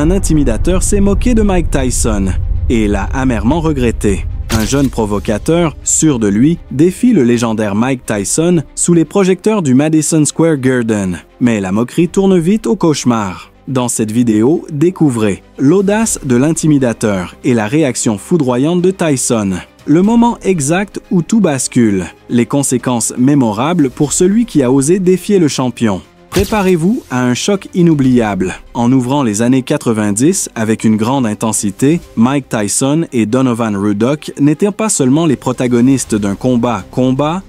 un intimidateur s'est moqué de Mike Tyson et l'a amèrement regretté. Un jeune provocateur, sûr de lui, défie le légendaire Mike Tyson sous les projecteurs du Madison Square Garden. Mais la moquerie tourne vite au cauchemar. Dans cette vidéo, découvrez l'audace de l'intimidateur et la réaction foudroyante de Tyson. Le moment exact où tout bascule. Les conséquences mémorables pour celui qui a osé défier le champion. Préparez-vous à un choc inoubliable. En ouvrant les années 90 avec une grande intensité, Mike Tyson et Donovan Ruddock n'étaient pas seulement les protagonistes d'un combat,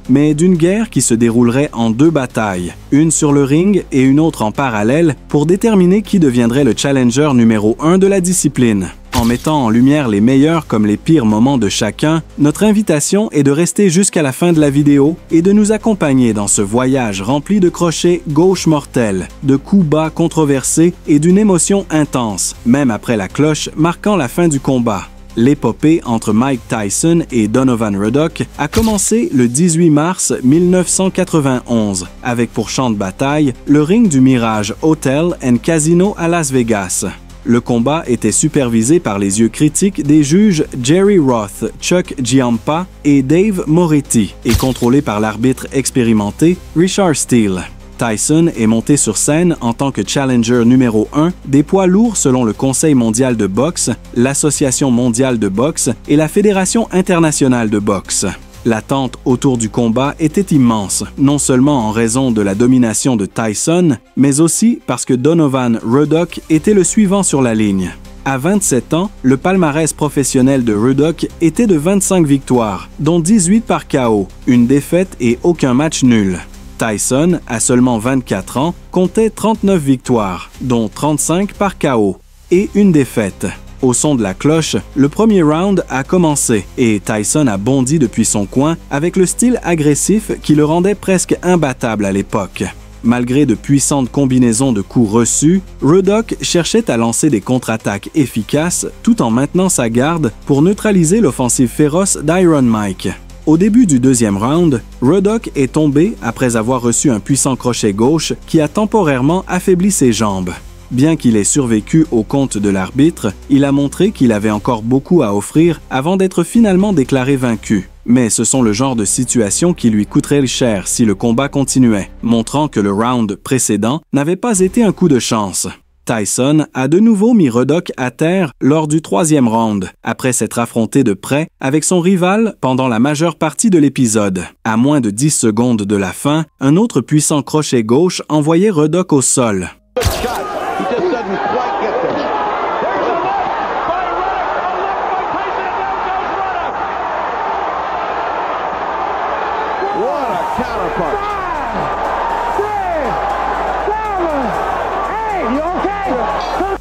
mais d'une guerre qui se déroulerait en deux batailles, une sur le ring et une autre en parallèle pour déterminer qui deviendrait le challenger numéro 1 de la discipline. En mettant en lumière les meilleurs comme les pires moments de chacun, notre invitation est de rester jusqu'à la fin de la vidéo et de nous accompagner dans ce voyage rempli de crochets gauche mortels, de coups bas controversés et d'une émotion intense, même après la cloche marquant la fin du combat. L'épopée entre Mike Tyson et Donovan Ruddock a commencé le 18 mars 1991, avec pour champ de bataille le ring du Mirage Hotel and Casino à Las Vegas. Le combat était supervisé par les yeux critiques des juges Jerry Roth, Chuck Giampa et Dave Moretti et contrôlé par l'arbitre expérimenté Richard Steele. Tyson est monté sur scène en tant que challenger numéro 1 des poids lourds selon le Conseil mondial de boxe, l'Association mondiale de boxe et la Fédération internationale de boxe. L'attente autour du combat était immense, non seulement en raison de la domination de Tyson, mais aussi parce que Donovan Ruddock était le suivant sur la ligne. À 27 ans, le palmarès professionnel de Ruddock était de 25 victoires, dont 18 par KO, une défaite et aucun match nul. Tyson, à seulement 24 ans, comptait 39 victoires, dont 35 par KO, et une défaite. Au son de la cloche, le premier round a commencé et Tyson a bondi depuis son coin avec le style agressif qui le rendait presque imbattable à l'époque. Malgré de puissantes combinaisons de coups reçus, Ruddock cherchait à lancer des contre-attaques efficaces tout en maintenant sa garde pour neutraliser l'offensive féroce d'Iron Mike. Au début du deuxième round, Ruddock est tombé après avoir reçu un puissant crochet gauche qui a temporairement affaibli ses jambes. Bien qu'il ait survécu au compte de l'arbitre, il a montré qu'il avait encore beaucoup à offrir avant d'être finalement déclaré vaincu. Mais ce sont le genre de situations qui lui coûteraient cher si le combat continuait, montrant que le round précédent n'avait pas été un coup de chance. Tyson a de nouveau mis Ruddock à terre lors du troisième round, après s'être affronté de près avec son rival pendant la majeure partie de l'épisode. À moins de 10 secondes de la fin, un autre puissant crochet gauche envoyait Ruddock au sol.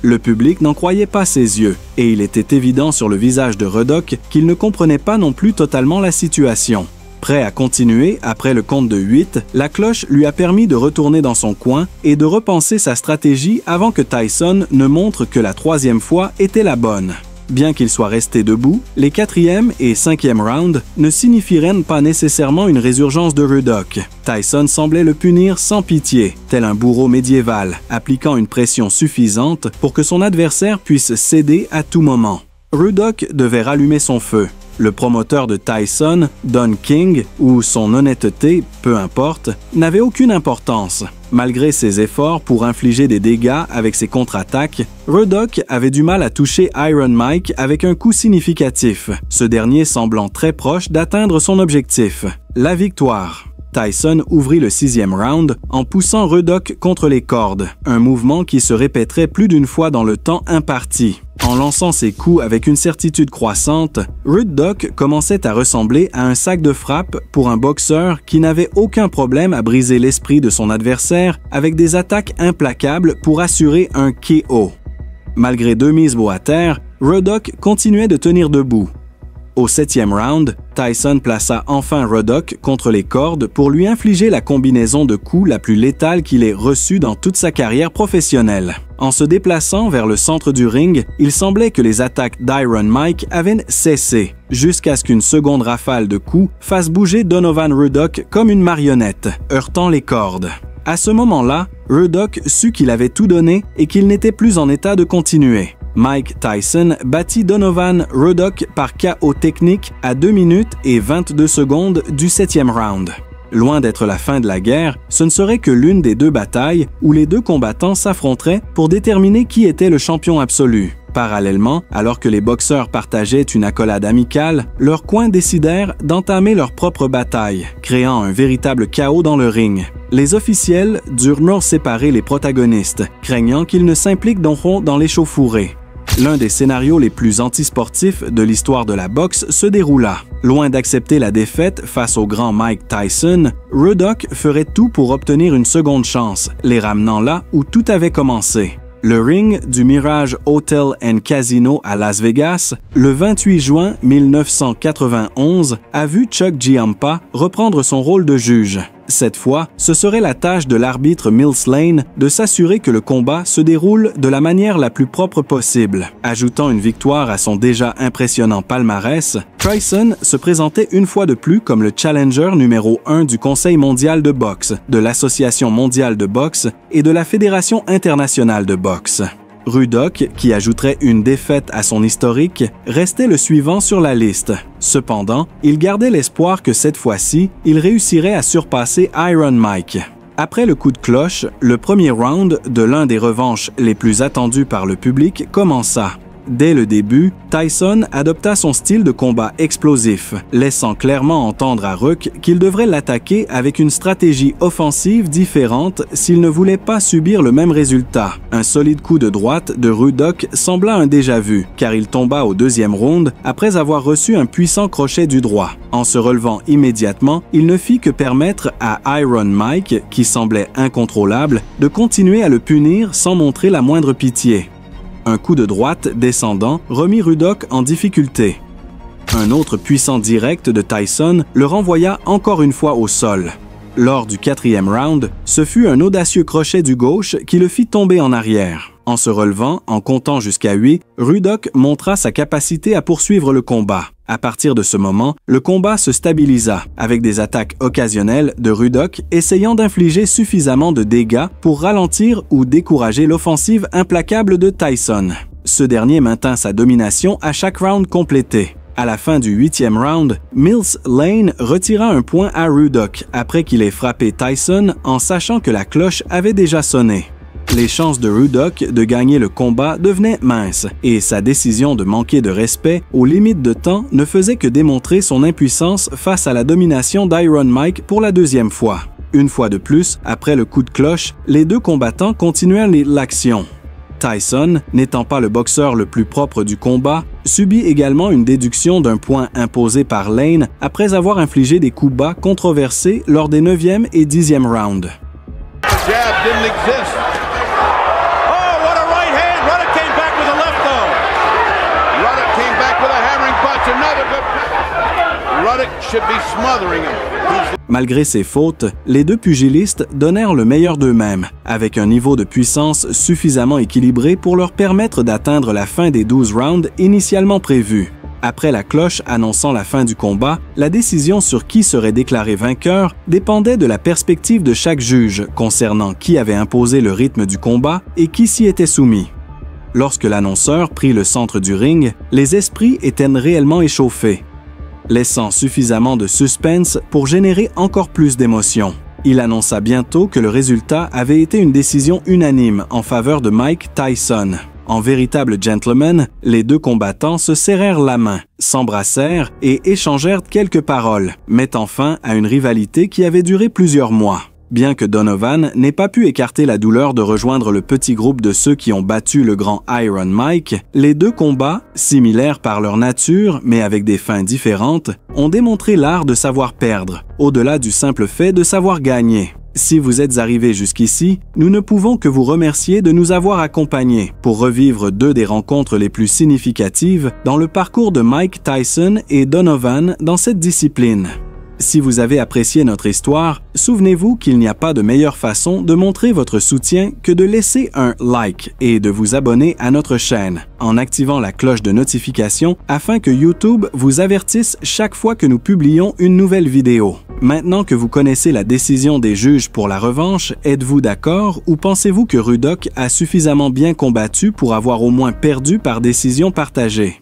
Le public n'en croyait pas ses yeux, et il était évident sur le visage de Ruddock qu'il ne comprenait pas non plus totalement la situation. Prêt à continuer, après le compte de 8, la cloche lui a permis de retourner dans son coin et de repenser sa stratégie avant que Tyson ne montre que la troisième fois était la bonne. Bien qu'il soit resté debout, les 4e et 5e rounds ne signifieraient pas nécessairement une résurgence de Ruddock. Tyson semblait le punir sans pitié, tel un bourreau médiéval, appliquant une pression suffisante pour que son adversaire puisse céder à tout moment. Ruddock devait rallumer son feu. Le promoteur de Tyson, Don King, ou son honnêteté, peu importe, n'avait aucune importance. Malgré ses efforts pour infliger des dégâts avec ses contre-attaques, Ruddock avait du mal à toucher Iron Mike avec un coup significatif, ce dernier semblant très proche d'atteindre son objectif, la victoire. Tyson ouvrit le 6e round en poussant Ruddock contre les cordes, un mouvement qui se répéterait plus d'une fois dans le temps imparti. En lançant ses coups avec une certitude croissante, Ruddock commençait à ressembler à un sac de frappe pour un boxeur qui n'avait aucun problème à briser l'esprit de son adversaire avec des attaques implacables pour assurer un KO. Malgré 2 mises bout à terre, Ruddock continuait de tenir debout. Au 7e round, Tyson plaça enfin Ruddock contre les cordes pour lui infliger la combinaison de coups la plus létale qu'il ait reçue dans toute sa carrière professionnelle. En se déplaçant vers le centre du ring, il semblait que les attaques d'Iron Mike avaient cessé, jusqu'à ce qu'une seconde rafale de coups fasse bouger Donovan Ruddock comme une marionnette, heurtant les cordes. À ce moment-là, Ruddock sut qu'il avait tout donné et qu'il n'était plus en état de continuer. Mike Tyson battit Donovan Ruddock par KO technique à 2 minutes et 22 secondes du 7e round. Loin d'être la fin de la guerre, ce ne serait que l'une des deux batailles où les deux combattants s'affronteraient pour déterminer qui était le champion absolu. Parallèlement, alors que les boxeurs partageaient une accolade amicale, leurs coins décidèrent d'entamer leur propre bataille, créant un véritable chaos dans le ring. Les officiels durent séparer les protagonistes, craignant qu'ils ne s'impliquent donc dans l'échauffourée. L'un des scénarios les plus antisportifs de l'histoire de la boxe se déroula. Loin d'accepter la défaite face au grand Mike Tyson, Ruddock ferait tout pour obtenir une seconde chance, les ramenant là où tout avait commencé. Le ring du Mirage Hotel & Casino à Las Vegas, le 28 juin 1991, a vu Chuck Giampa reprendre son rôle de juge. Cette fois, ce serait la tâche de l'arbitre Mills Lane de s'assurer que le combat se déroule de la manière la plus propre possible. Ajoutant une victoire à son déjà impressionnant palmarès, Tyson se présentait une fois de plus comme le challenger numéro 1 du Conseil mondial de boxe, de l'Association mondiale de boxe et de la Fédération internationale de boxe. Ruddock, qui ajouterait une défaite à son historique, restait le suivant sur la liste. Cependant, il gardait l'espoir que cette fois-ci, il réussirait à surpasser Iron Mike. Après le coup de cloche, le premier round de l'un des revanches les plus attendus par le public commença. Dès le début, Tyson adopta son style de combat explosif, laissant clairement entendre à Ruck qu'il devrait l'attaquer avec une stratégie offensive différente s'il ne voulait pas subir le même résultat. Un solide coup de droite de Ruddock sembla un déjà-vu, car il tomba au deuxième round après avoir reçu un puissant crochet du droit. En se relevant immédiatement, il ne fit que permettre à Iron Mike, qui semblait incontrôlable, de continuer à le punir sans montrer la moindre pitié. Un coup de droite descendant remit Ruddock en difficulté. Un autre puissant direct de Tyson le renvoya encore une fois au sol. Lors du 4e round, ce fut un audacieux crochet du gauche qui le fit tomber en arrière. En se relevant, en comptant jusqu'à 8, Ruddock montra sa capacité à poursuivre le combat. À partir de ce moment, le combat se stabilisa, avec des attaques occasionnelles de Ruddock essayant d'infliger suffisamment de dégâts pour ralentir ou décourager l'offensive implacable de Tyson. Ce dernier maintint sa domination à chaque round complété. À la fin du 8e round, Mills Lane retira un point à Ruddock après qu'il ait frappé Tyson en sachant que la cloche avait déjà sonné. Les chances de Ruddock de gagner le combat devenaient minces et sa décision de manquer de respect aux limites de temps ne faisait que démontrer son impuissance face à la domination d'Iron Mike pour la deuxième fois. Une fois de plus, après le coup de cloche, les deux combattants continuèrent l'action. Tyson, n'étant pas le boxeur le plus propre du combat, subit également une déduction d'un point imposé par Lane après avoir infligé des coups bas controversés lors des 9e et 10e rounds. Malgré ses fautes, les deux pugilistes donnèrent le meilleur d'eux-mêmes, avec un niveau de puissance suffisamment équilibré pour leur permettre d'atteindre la fin des 12 rounds initialement prévus. Après la cloche annonçant la fin du combat, la décision sur qui serait déclaré vainqueur dépendait de la perspective de chaque juge concernant qui avait imposé le rythme du combat et qui s'y était soumis. Lorsque l'annonceur prit le centre du ring, les esprits étaient réellement échauffés, laissant suffisamment de suspense pour générer encore plus d'émotion. Il annonça bientôt que le résultat avait été une décision unanime en faveur de Mike Tyson. En véritable gentleman, les deux combattants se serrèrent la main, s'embrassèrent et échangèrent quelques paroles, mettant fin à une rivalité qui avait duré plusieurs mois. Bien que Donovan n'ait pas pu écarter la douleur de rejoindre le petit groupe de ceux qui ont battu le grand Iron Mike, les deux combats, similaires par leur nature mais avec des fins différentes, ont démontré l'art de savoir perdre, au-delà du simple fait de savoir gagner. Si vous êtes arrivés jusqu'ici, nous ne pouvons que vous remercier de nous avoir accompagnés pour revivre deux des rencontres les plus significatives dans le parcours de Mike Tyson et Donovan dans cette discipline. Si vous avez apprécié notre histoire, souvenez-vous qu'il n'y a pas de meilleure façon de montrer votre soutien que de laisser un like et de vous abonner à notre chaîne en activant la cloche de notification afin que YouTube vous avertisse chaque fois que nous publions une nouvelle vidéo. Maintenant que vous connaissez la décision des juges pour la revanche, êtes-vous d'accord ou pensez-vous que Rudock a suffisamment bien combattu pour avoir au moins perdu par décision partagée?